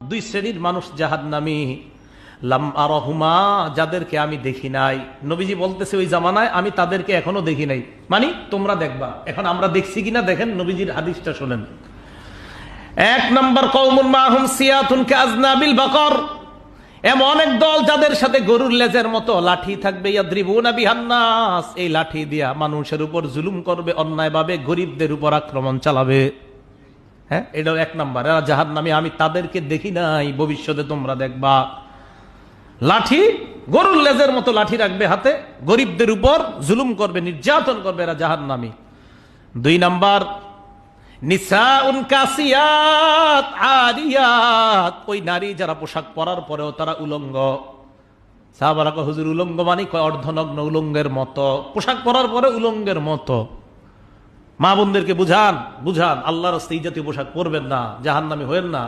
দুই শ্রেণীর মানুষ জাহান্নামী, লাম আরাহুমা, যাদেরকে আমি দেখি নাই। নবীজি বলতেছে ওই জামানায় আমি তাদেরকে এখনো দেখি নাই, মানে তোমরা দেখবা। এখন আমরা দেখছি কিনা দেখেন নবীজির হাদিসটা শোনেন। এক নম্বর, কওমুন মাহুম সিয়াতুন কাযনাবিল বাকর, এমন এক দল যাদের সাথে গরুর লেজের মতো লাঠি থাকবে, ইয়াদ্রিবুনা বিহান নাস, এই লাঠি দিয়া মানুষের উপর জুলুম করবে, অন্যায়ভাবে গরিবদের উপর আক্রমণ চালাবে। হ্যাঁ, এটাও এক নাম্বার, এরা জাহান্নামী, আমি তাদেরকে দেখি নাই, ভবিষ্যতে তোমরা দেখবা। লাঠি, গরুর লেজের মতো লাঠি রাখবে হাতে, গরিবদের উপর জুলুম করবে, নির্যাতন করবে, এরা জাহান্নামী। দুই নাম্বার, নিসাউন কাসিয়াত আরিয়াত, ওই নারী যারা পোশাক পরার পরেও তারা উলঙ্গ। সাহাবারা কয়, হুজুর উলঙ্গ মানে? কয় অর্ধনগ্ন, উলঙ্গের মতো, পোশাক পরার পরে উলঙ্গের মতো। মা বোনদেরকে বুঝান, আল্লাহর রাস্তায় এই জাতীয় পোশাক পরবেন না, জাহান্নামী হয়েন না।